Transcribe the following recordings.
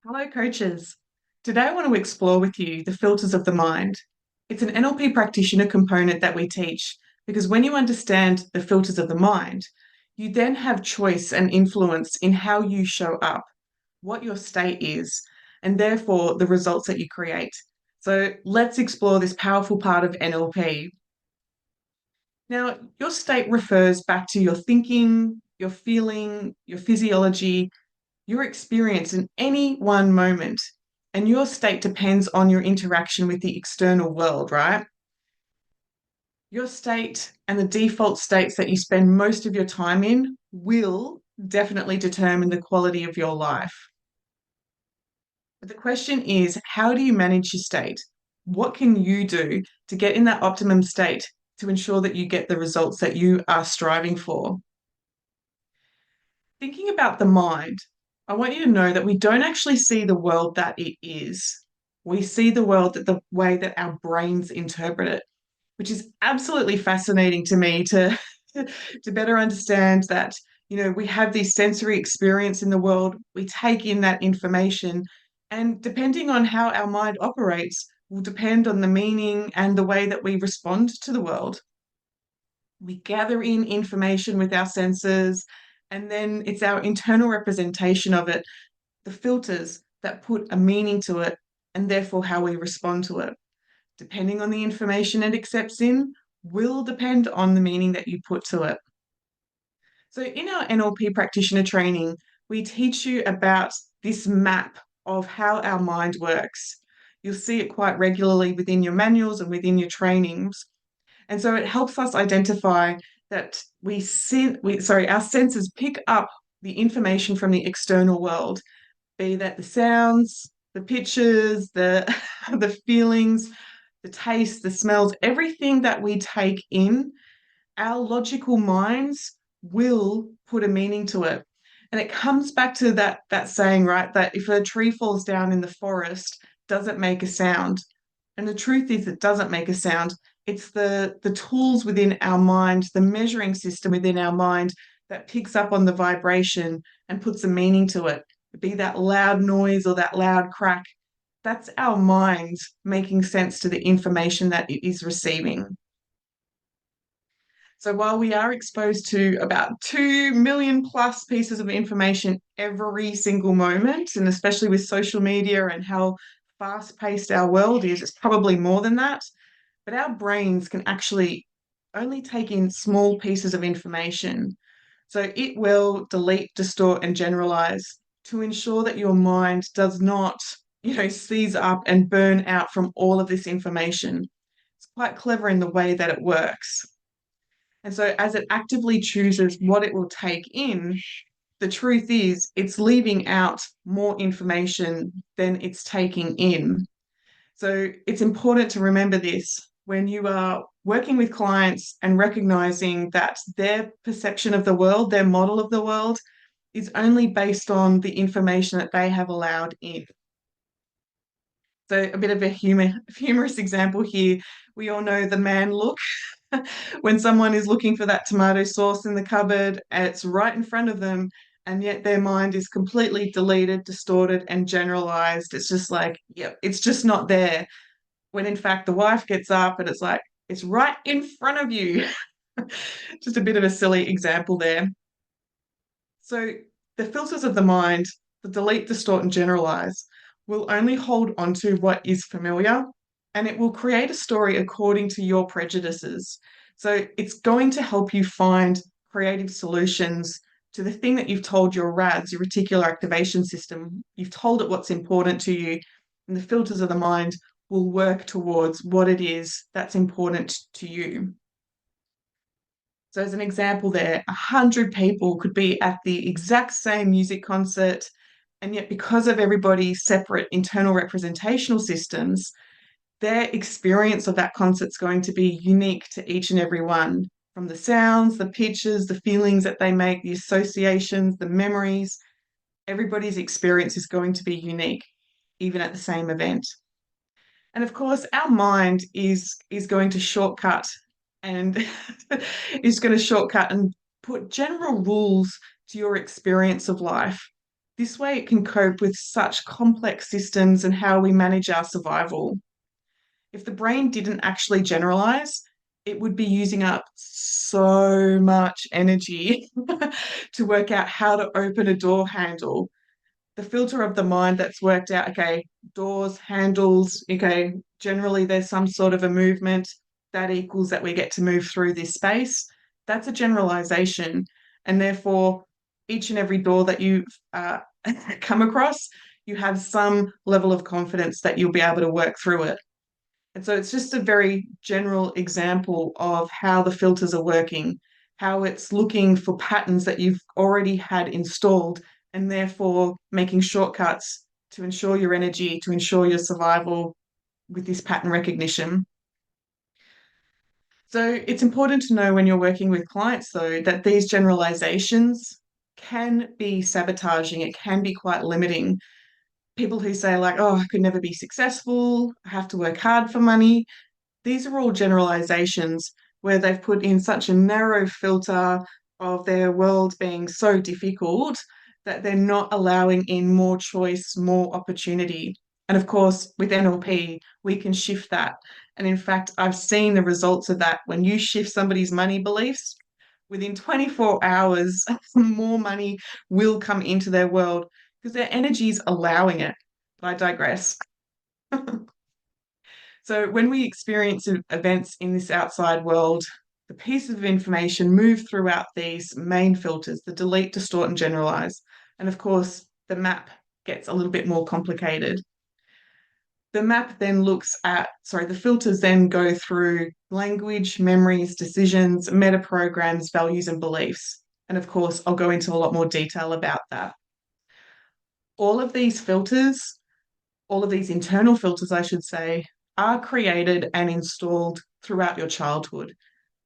Hello, coaches. Today, I want to explore with you the filters of the mind. It's an NLP practitioner component that we teach because when you understand the filters of the mind, you then have choice and influence in how you show up, what your state is, and therefore the results that you create. So, let's explore this powerful part of NLP. Now, your state refers back to your thinking, your feeling, your physiology, your experience in any one moment, and your state depends on your interaction with the external world, right? Your state and the default states that you spend most of your time in will definitely determine the quality of your life. But the question is, how do you manage your state? What can you do to get in that optimum state to ensure that you get the results that you are striving for? Thinking about the mind, I want you to know that we don't actually see the world that it is. We see the world that the way that our brains interpret it, which is absolutely fascinating to me to to better understand that, we have this sensory experience in the world, we take in that information, and depending on how our mind operates will depend on the meaning and the way that we respond to the world. We gather in information with our senses, and then it's our internal representation of it, the filters that put a meaning to it, and therefore how we respond to it. Depending on the information it accepts in, will depend on the meaning that you put to it. So, in our NLP practitioner training, we teach you about this map of how our mind works. You'll see it quite regularly within your manuals and within your trainings. And so it helps us identify that our senses pick up the information from the external world, be that the sounds, the pictures, the the feelings, the taste, the smells, everything that we take in, our logical minds will put a meaning to it. And it comes back to that saying, right, that if a tree falls down in the forest, does it make a sound? And the truth is, it doesn't make a sound. It's the tools within our mind, the measuring system within our mind that picks up on the vibration and puts a meaning to it. Be that loud noise or that loud crack. That's our mind making sense to the information that it is receiving. So while we are exposed to about 2 million plus pieces of information every single moment, and especially with social media and how fast paced our world is, it's probably more than that. But our brains can actually only take in small pieces of information. So it will delete, distort, and generalize to ensure that your mind does not, seize up and burn out from all of this information. It's quite clever in the way that it works. And so, as it actively chooses what it will take in, the truth is it's leaving out more information than it's taking in. So, it's important to remember this when you are working with clients and recognizing that their perception of the world, their model of the world, is only based on the information that they have allowed in. So, a bit of a humorous example here. We all know the man look when someone is looking for that tomato sauce in the cupboard and it's right in front of them, and yet their mind is completely deleted, distorted, and generalized. It's just like, yep, it's just not there. When in fact, the wife gets up and it's like, it's right in front of you. Just a bit of a silly example there. So, the filters of the mind, the delete, distort, and generalize, will only hold onto what is familiar, and it will create a story according to your prejudices. So, it's going to help you find creative solutions to the thing that you've told your RADS, your reticular activation system. You've told it what's important to you, and the filters of the mind will work towards what it is that's important to you. So, as an example, there, 100 people could be at the exact same music concert, and yet, because of everybody's separate internal representational systems, their experience of that concert is going to be unique to each and every one, from the sounds, the pictures, the feelings that they make, the associations, the memories. Everybody's experience is going to be unique, even at the same event. And of course, our mind is going to shortcut and is going to shortcut and put general rules to your experience of life. This way, it can cope with such complex systems and how we manage our survival. If the brain didn't actually generalize, it would be using up so much energy to work out how to open a door handle. The filter of the mind that's worked out, okay, doors, handles, okay, generally there's some sort of a movement that equals that we get to move through this space. That's a generalization. And therefore, each and every door that you come across, you have some level of confidence that you'll be able to work through it. And so it's just a very general example of how the filters are working, how it's looking for patterns that you've already had installed and therefore making shortcuts to ensure your energy, to ensure your survival with this pattern recognition. So it's important to know when you're working with clients, though, that these generalizations can be sabotaging, it can be quite limiting. People who say, like, oh, I could never be successful, I have to work hard for money, these are all generalizations where they've put in such a narrow filter of their world being so difficult that they're not allowing in more choice, more opportunity. And of course, with NLP, we can shift that. And in fact, I've seen the results of that. When you shift somebody's money beliefs, within 24 hours, more money will come into their world because their energy is allowing it. But I digress. So when we experience events in this outside world, the pieces of information move throughout these main filters, the delete, distort, and generalize. And of course, the map gets a little bit more complicated. The map then looks at, sorry, the filters then go through language, memories, decisions, meta programs, values, and beliefs. And of course, I'll go into a lot more detail about that. All of these filters, all of these internal filters, I should say, are created and installed throughout your childhood.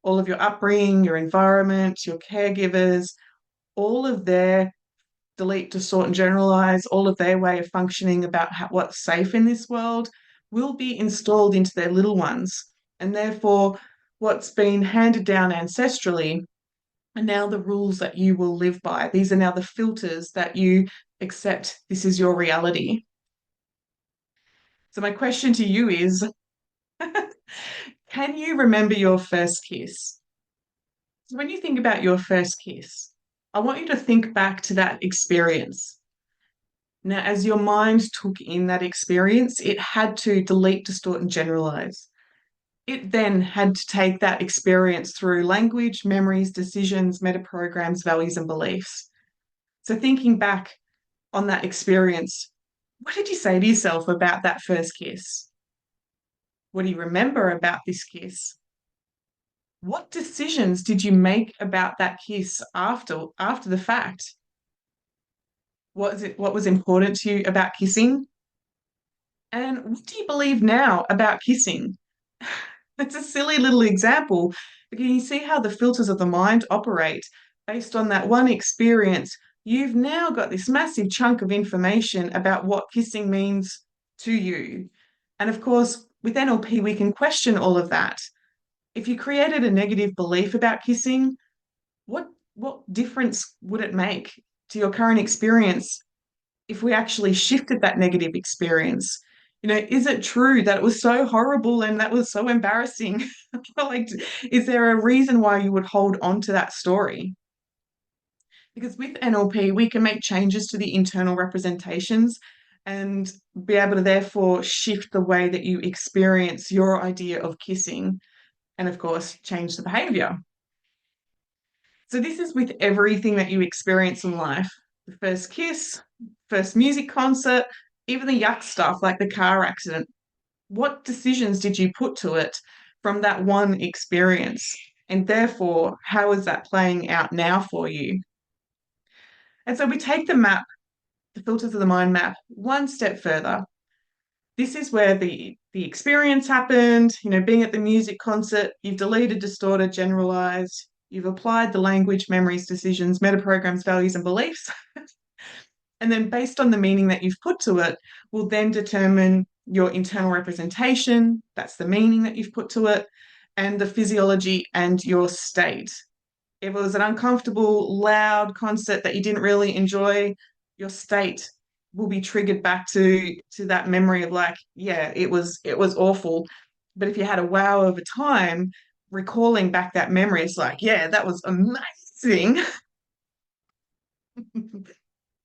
All of your upbringing, your environment, your caregivers, all of their delete, distort, and generalize, all of their way of functioning about what's safe in this world will be installed into their little ones. And therefore, what's been handed down ancestrally are now the rules that you will live by. These are now the filters that you accept this is your reality. So, my question to you is, can you remember your first kiss? So when you think about your first kiss, I want you to think back to that experience. Now, as your mind took in that experience, it had to delete, distort, and generalize. It then had to take that experience through language, memories, decisions, meta programs, values, and beliefs. So, thinking back on that experience, what did you say to yourself about that first kiss? What do you remember about this kiss? What decisions did you make about that kiss after the fact? What was important to you about kissing? And what do you believe now about kissing? It's a silly little example, but can you see how the filters of the mind operate based on that one experience? You've now got this massive chunk of information about what kissing means to you. And of course, with NLP, we can question all of that. If you created a negative belief about kissing, what what difference would it make to your current experience if we actually shifted that negative experience? You know, is it true that it was so horrible and that was so embarrassing? Like, is there a reason why you would hold on to that story? Because with NLP, we can make changes to the internal representations and be able to therefore shift the way that you experience your idea of kissing and, of course, change the behavior. So this is with everything that you experience in life. The first kiss, first music concert, even the yuck stuff like the car accident. What decisions did you put to it from that one experience? And therefore, how is that playing out now for you? And so we take the map, the filters of the mind map, one step further. This is where the experience happened, you know, being at the music concert, you've deleted, distorted, generalized, you've applied the language, memories, decisions, meta programs, values, and beliefs. And then based on the meaning that you've put to it, will then determine your internal representation, that's the meaning that you've put to it, and the physiology and your state. If it was an uncomfortable, loud concert that you didn't really enjoy, your state will be triggered back to that memory of like, yeah, it was awful. But if you had a wow over time, recalling back that memory, it's like, yeah, that was amazing.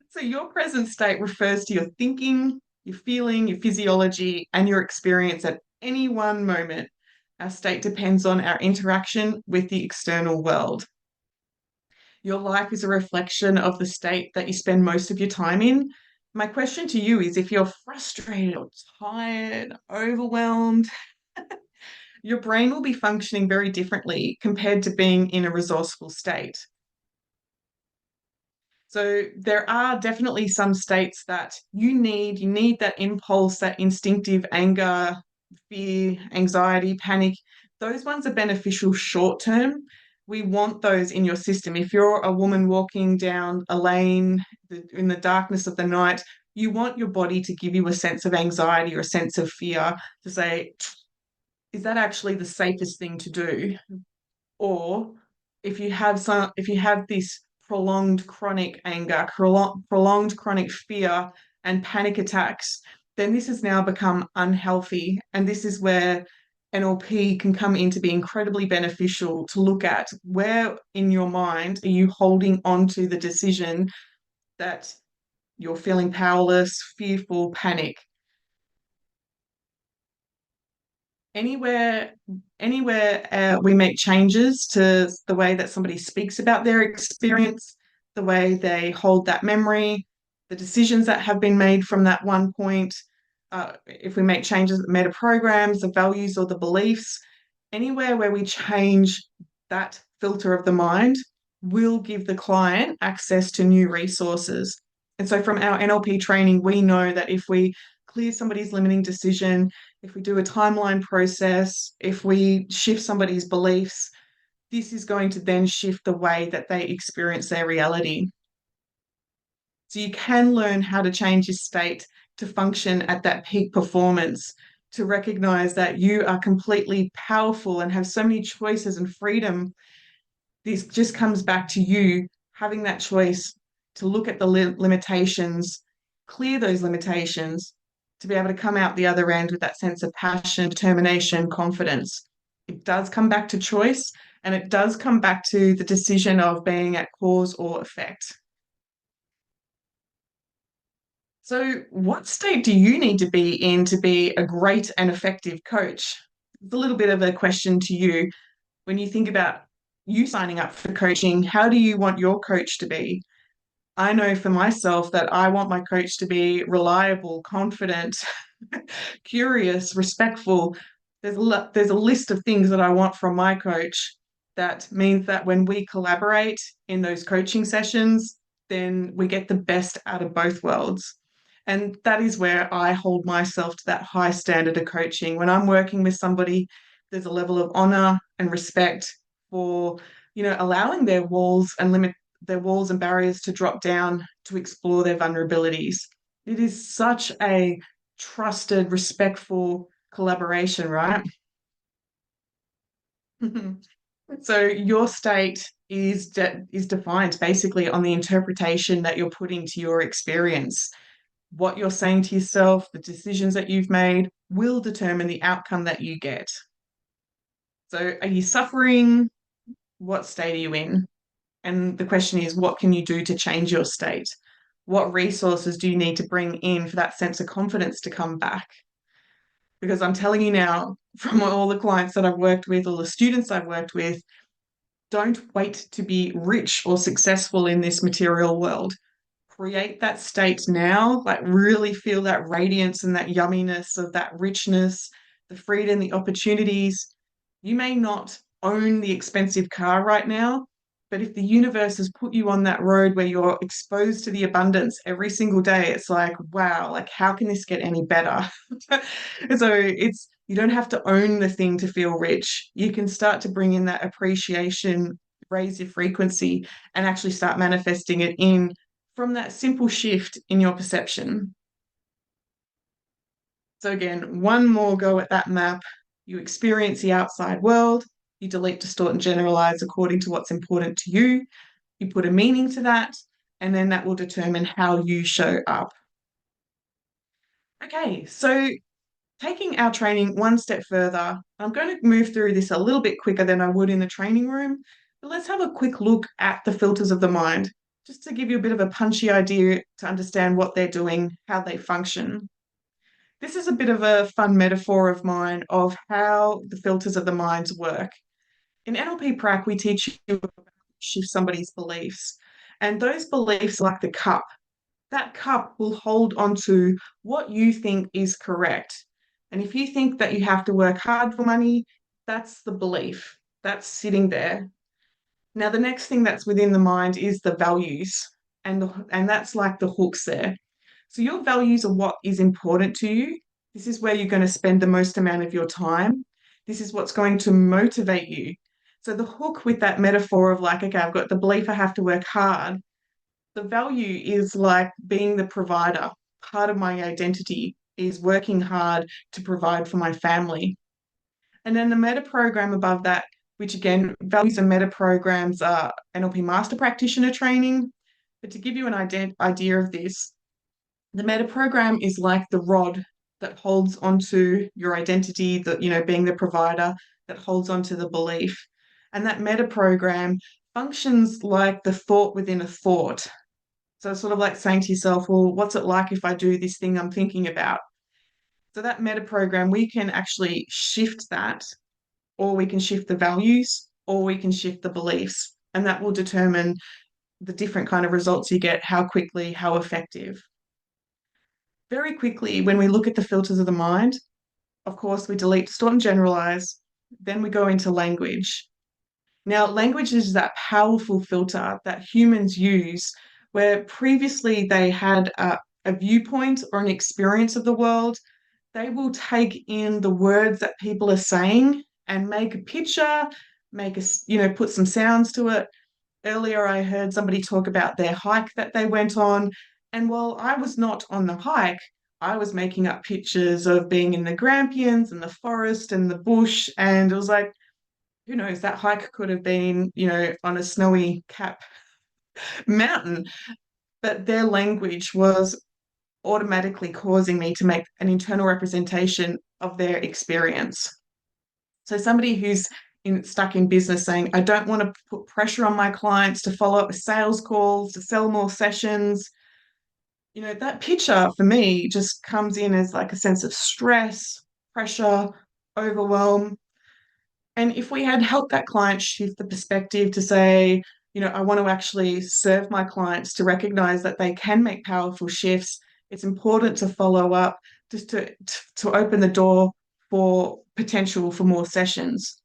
So your present state refers to your thinking, your feeling, your physiology, and your experience at any one moment. Our state depends on our interaction with the external world. Your life is a reflection of the state that you spend most of your time in. My question to you is if you're frustrated or tired, overwhelmed, your brain will be functioning very differently compared to being in a resourceful state. So there are definitely some states that you need that impulse, that instinctive anger, fear, anxiety, panic. Those ones are beneficial short term. We want those in your system. If you're a woman walking down a lane in the darkness of the night, you want your body to give you a sense of anxiety or a sense of fear to say, is that actually the safest thing to do? Or if you have this prolonged chronic anger, prolonged chronic fear and panic attacks, then this has now become unhealthy. And this is where NLP can come in to be incredibly beneficial to look at where in your mind are you holding on to the decision that you're feeling powerless, fearful, panic. anywhere anywhere we make changes to the way that somebody speaks about their experience, the way they hold that memory, the decisions that have been made from that one point, if we make changes that meta programs, the values or the beliefs, anywhere where we change that filter of the mind will give the client access to new resources. And so from our NLP training, we know that if we clear somebody's limiting decision, if we do a timeline process, if we shift somebody's beliefs, this is going to then shift the way that they experience their reality. So you can learn how to change your state to function at that peak performance, to recognize that you are completely powerful and have so many choices and freedom. This just comes back to you having that choice to look at the limitations, clear those limitations, to be able to come out the other end with that sense of passion, determination, confidence. It does come back to choice, and it does come back to the decision of being at cause or effect. So, what state do you need to be in to be a great and effective coach? It's a little bit of a question to you. When you think about you signing up for coaching, how do you want your coach to be? I know for myself that I want my coach to be reliable, confident, curious, respectful. There's a list of things that I want from my coach. That means that when we collaborate in those coaching sessions, then we get the best out of both worlds. And that is where I hold myself to that high standard of coaching. When I'm working with somebody, there's a level of honor and respect for, allowing their walls and barriers to drop down to explore their vulnerabilities. It is such a trusted, respectful collaboration, right? So your state is defined basically on the interpretation that you're putting to your experience. What you're saying to yourself, the decisions that you've made will determine the outcome that you get. So are you suffering? What state are you in? And the question is, what can you do to change your state? What resources do you need to bring in for that sense of confidence to come back? Because I'm telling you now, from all the clients that I've worked with, all the students I've worked with, don't wait to be rich or successful in this material world. Create that state now, like really feel that radiance and that yumminess of that richness, the freedom, the opportunities. You may not own the expensive car right now, but if the universe has put you on that road where you're exposed to the abundance every single day, it's like, wow, like how can this get any better? So you don't have to own the thing to feel rich. You can start to bring in that appreciation, raise your frequency, and actually start manifesting it in from that simple shift in your perception. So, again, one more go at that map. You experience the outside world, you delete, distort, and generalize according to what's important to you. You put a meaning to that, and then that will determine how you show up. Okay, so taking our training one step further, I'm going to move through this a little bit quicker than I would in the training room, but let's have a quick look at the filters of the mind, just to give you a bit of a punchy idea to understand what they're doing, how they function. This is a bit of a fun metaphor of mine of how the filters of the minds work. In NLP Prac, we teach you about shift somebody's beliefs, and those beliefs, like the cup, that cup will hold on to what you think is correct. And if you think that you have to work hard for money, that's the belief that's sitting there. Now, the next thing that's within the mind is the values, and that's like the hooks there. So your values are what is important to you. This is where you're going to spend the most amount of your time. This is what's going to motivate you. So the hook with that metaphor of like, okay, I've got the belief I have to work hard. The value is like being the provider. Part of my identity is working hard to provide for my family. And then the meta program above that, which again, values and meta programs are NLP Master Practitioner training. But to give you an idea of this, the meta program is like the rod that holds onto your identity, that, being the provider, that holds onto the belief. And that meta program functions like the thought within a thought. So it's sort of like saying to yourself, well, what's it like if I do this thing I'm thinking about? So that meta program, we can actually shift that, or we can shift the values, or we can shift the beliefs. And that will determine the different kind of results you get, how quickly, how effective. Very quickly, when we look at the filters of the mind, of course, we delete, distort, and generalize. Then we go into language. Now, language is that powerful filter that humans use where previously they had a viewpoint or an experience of the world. They will take in the words that people are saying and make a picture, put some sounds to it. Earlier, I heard somebody talk about their hike that they went on. And while I was not on the hike, I was making up pictures of being in the Grampians and the forest and the bush. And it was like, who knows, that hike could have been, on a snowy cap mountain. But their language was automatically causing me to make an internal representation of their experience. So somebody who's stuck in business saying, I don't want to put pressure on my clients to follow up with sales calls, to sell more sessions. That picture for me just comes in as like a sense of stress, pressure, overwhelm. And if we had helped that client shift the perspective to say, I want to actually serve my clients to recognize that they can make powerful shifts. It's important to follow up, just to open the door for potential for more sessions.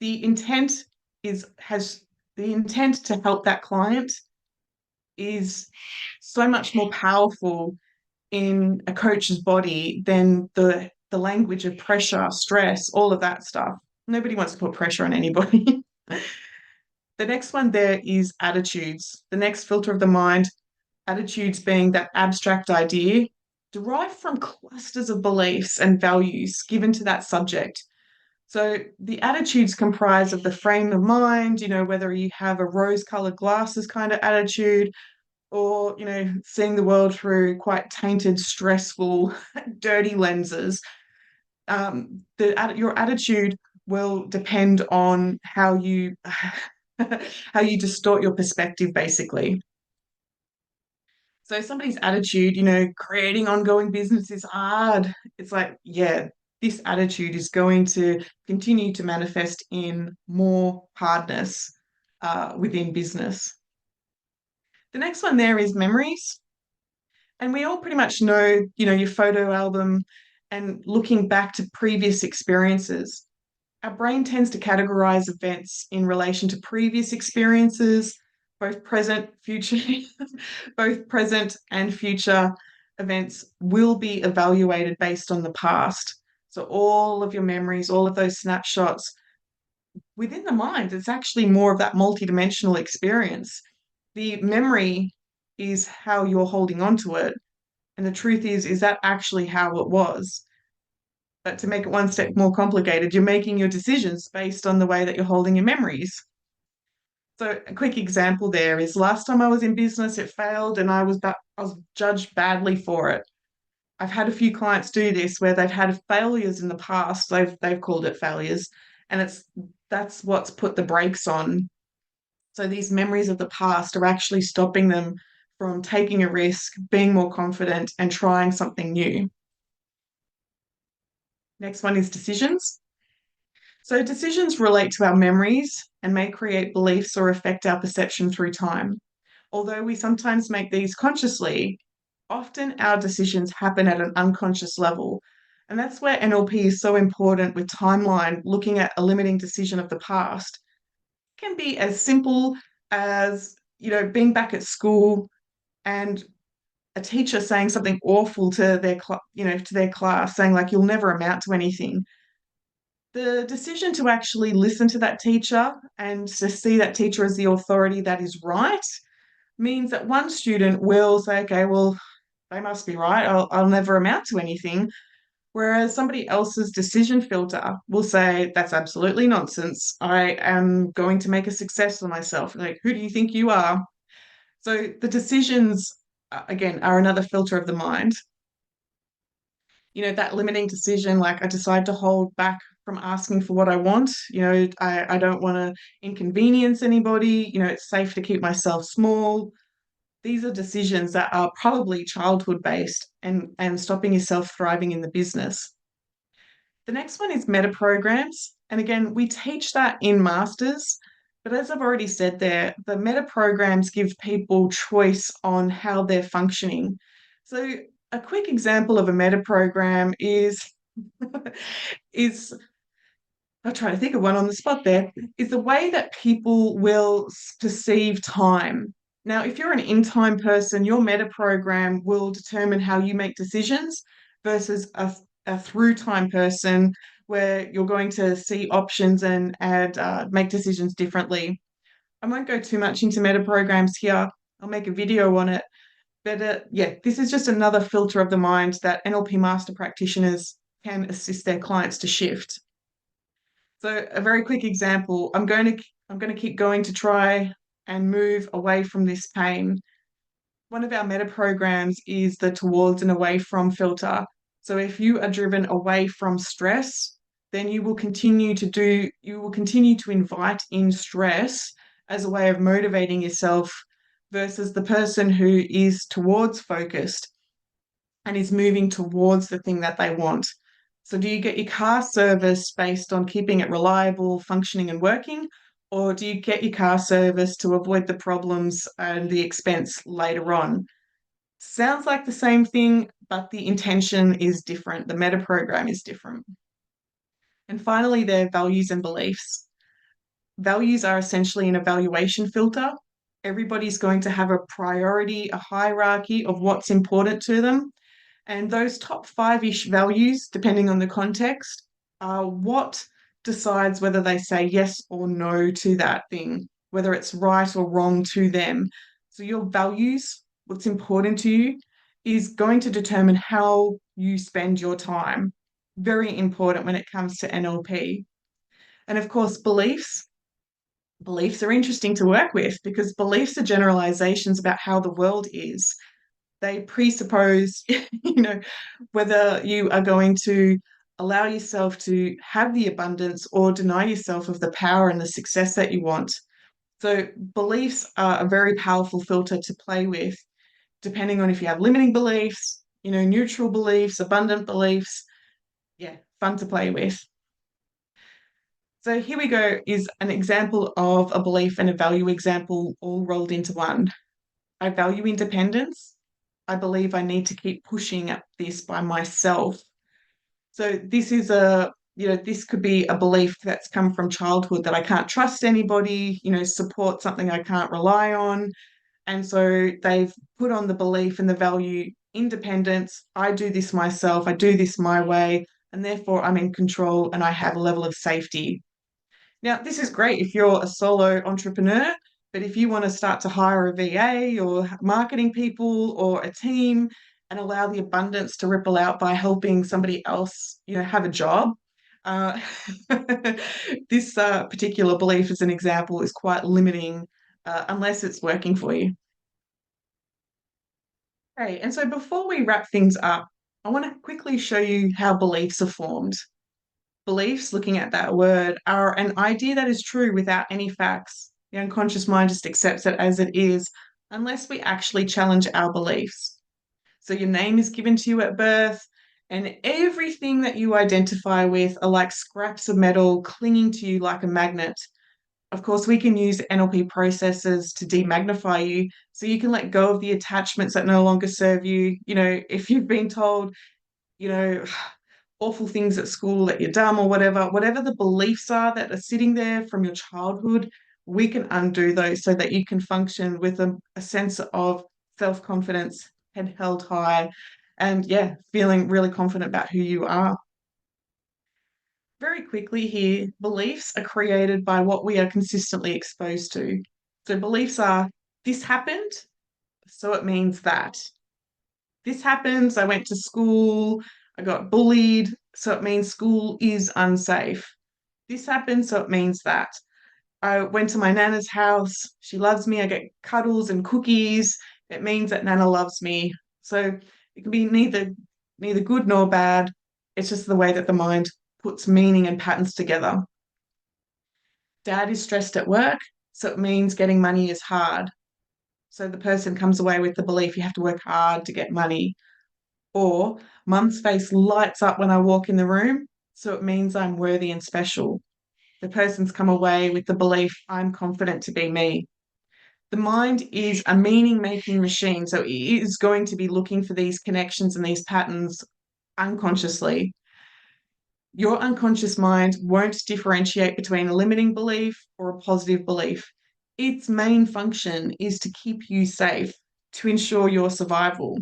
The intent has the intent to help that client is so much more powerful in a coach's body than the language of pressure, stress, all of that stuff. Nobody wants to put pressure on anybody. The next one there is attitudes. The next filter of the mind, attitudes being that abstract idea derived from clusters of beliefs and values given to that subject. So the attitudes comprise of the frame of mind, whether you have a rose-colored glasses kind of attitude, or seeing the world through quite tainted, stressful, dirty lenses. Your attitude will depend on how you how you distort your perspective, basically. So somebody's attitude, creating ongoing business is hard. It's like, yeah, this attitude is going to continue to manifest in more hardness within business. The next one there is memories. And we all pretty much know, your photo album and looking back to previous experiences. Our brain tends to categorize events in relation to previous experiences, both present, future, both present and future events will be evaluated based on the past. So all of your memories, all of those snapshots within the mind, it's actually more of that multidimensional experience. The memory is how you're holding on to it. And the truth is that actually how it was? But to make it one step more complicated, you're making your decisions based on the way that you're holding your memories. So a quick example there is last time I was in business, it failed and I was judged badly for it. I've had a few clients do this where they've had failures in the past. They've called it failures, and that's what's put the brakes on. So these memories of the past are actually stopping them from taking a risk, being more confident, and trying something new. Next one is decisions. So decisions relate to our memories and may create beliefs or affect our perception through time. Although we sometimes make these consciously, often our decisions happen at an unconscious level. And that's where NLP is so important with timeline, looking at a limiting decision of the past. It can be as simple as, being back at school and a teacher saying something awful to to their class, saying like you'll never amount to anything. The decision to actually listen to that teacher and to see that teacher as the authority that is right means that one student will say, okay, well, they must be right. I'll never amount to anything. Whereas somebody else's decision filter will say, that's absolutely nonsense. I am going to make a success of myself. Like, who do you think you are? So the decisions, again, are another filter of the mind. That limiting decision, like I decide to hold back from asking for what I want. I don't want to inconvenience anybody. It's safe to keep myself small. These are decisions that are probably childhood based and stopping yourself thriving in the business. The next one is meta programs. And again, we teach that in masters. But as I've already said there, the meta programs give people choice on how they're functioning. So a quick example of a meta program is I'm trying to think of one on the spot there, is the way that people will perceive time. Now, if you're an in-time person, your meta program will determine how you make decisions versus a through-time person where you're going to see options and make decisions differently. I won't go too much into meta programs here. I'll make a video on it. But yeah, this is just another filter of the mind that NLP master practitioners can assist their clients to shift. So a very quick example, I'm going to keep going to try and move away from this pain. One of our meta programs is the towards and away from filter. So if you are driven away from stress, then you will continue to invite in stress as a way of motivating yourself versus the person who is towards focused and is moving towards the thing that they want. So, do you get your car serviced based on keeping it reliable, functioning, and working? Or do you get your car serviced to avoid the problems and the expense later on? Sounds like the same thing, but the intention is different. The meta program is different. And finally, their values and beliefs. Values are essentially an evaluation filter. Everybody's going to have a priority, a hierarchy of what's important to them. And those top five-ish values, depending on the context, are what decides whether they say yes or no to that thing, whether it's right or wrong to them. So your values, what's important to you, is going to determine how you spend your time. Very important when it comes to NLP. And of course, beliefs. Beliefs are interesting to work with because beliefs are generalizations about how the world is. They presuppose, whether you are going to allow yourself to have the abundance or deny yourself of the power and the success that you want. So, beliefs are a very powerful filter to play with, depending on if you have limiting beliefs, neutral beliefs, abundant beliefs. Yeah, fun to play with. So, here we go is an example of a belief and a value example all rolled into one. I value independence. I believe I need to keep pushing at this by myself. So this could be a belief that's come from childhood that I can't trust anybody, support something I can't rely on. And so they've put on the belief and the value independence. I do this myself. I do this my way. And therefore I'm in control and I have a level of safety. Now, this is great if you're a solo entrepreneur, but if you want to start to hire a VA or marketing people or a team and allow the abundance to ripple out by helping somebody else, have a job, Uh, this particular belief, as an example, is quite limiting unless it's working for you. Okay, and so before we wrap things up, I want to quickly show you how beliefs are formed. Beliefs, looking at that word, are an idea that is true without any facts. The unconscious mind just accepts it as it is, unless we actually challenge our beliefs. So your name is given to you at birth, and everything that you identify with are like scraps of metal clinging to you like a magnet. Of course, we can use NLP processes to demagnify you so you can let go of the attachments that no longer serve you. If you've been told, you know, awful things at school that you're dumb or whatever the beliefs are that are sitting there from your childhood, we can undo those so that you can function with a sense of self-confidence, head held high, and yeah, feeling really confident about who you are. Very quickly here, beliefs are created by what we are consistently exposed to. So beliefs are, this happened, so it means that. This happens, I went to school, I got bullied, so it means school is unsafe. This happened, so it means that. I went to my Nana's house, she loves me, I get cuddles and cookies, it means that Nana loves me. So it can be neither good nor bad. It's just the way that the mind puts meaning and patterns together. Dad is stressed at work, so it means getting money is hard. So the person comes away with the belief you have to work hard to get money. Or mum's face lights up when I walk in the room, so it means I'm worthy and special. The person's come away with the belief I'm confident to be me. The mind is a meaning making machine, so it is going to be looking for these connections and these patterns unconsciously. Your unconscious mind won't differentiate between a limiting belief or a positive belief. Its main function is to keep you safe, to ensure your survival.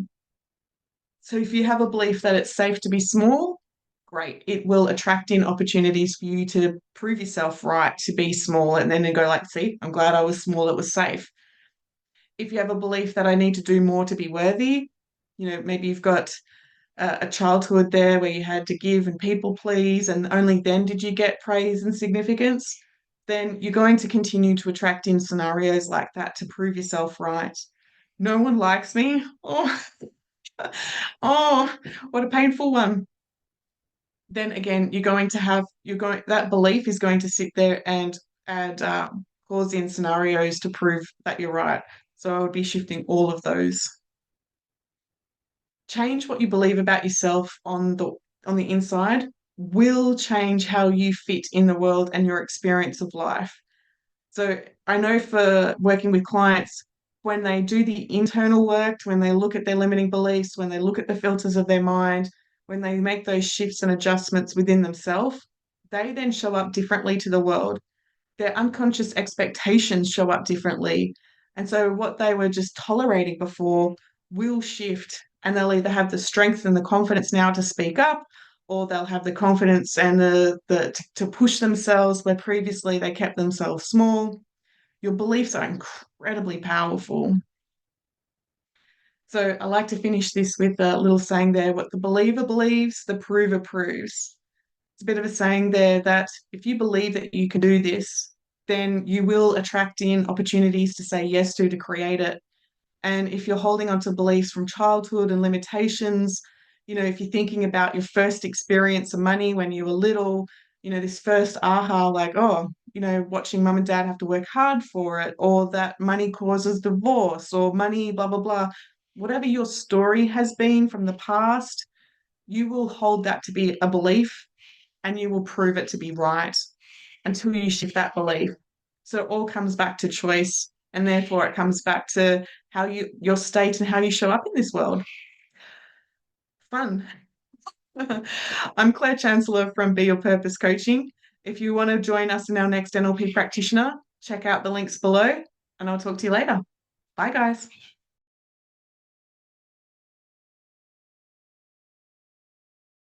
So if you have a belief that it's safe to be small, great. It will attract in opportunities for you to prove yourself right to be small and then you go like, see, I'm glad I was small, it was safe. If you have a belief that I need to do more to be worthy, maybe you've got a childhood there where you had to give and people please, and only then did you get praise and significance, then you're going to continue to attract in scenarios like that to prove yourself right. No one likes me. Oh, oh, what a painful one. Then again, that belief is going to sit there and cause in scenarios to prove that you're right. So I would be shifting all of those. Change what you believe about yourself on the inside will change how you fit in the world and your experience of life. So I know for working with clients, when they do the internal work, when they look at their limiting beliefs, when they look at the filters of their mind, when they make those shifts and adjustments within themselves, they then show up differently to the world. Their unconscious expectations show up differently. And so what they were just tolerating before will shift, and they'll either have the strength and the confidence now to speak up, or they'll have the confidence and to push themselves where previously they kept themselves small. Your beliefs are incredibly powerful. So I like to finish this with a little saying there, what the believer believes, the prover proves. It's a bit of a saying there that if you believe that you can do this, then you will attract in opportunities to say yes to create it. And if you're holding on to beliefs from childhood and limitations, if you're thinking about your first experience of money when you were little, this first aha, like, oh, watching mum and dad have to work hard for it, or that money causes divorce, or money, blah, blah, blah. Whatever your story has been from the past, you will hold that to be a belief and you will prove it to be right until you shift that belief. So it all comes back to choice, and therefore it comes back to your state and how you show up in this world. Fun. I'm Claire Chancellor from Be Your Purpose Coaching. If you want to join us in our next NLP practitioner, check out the links below, and I'll talk to you later. Bye, guys.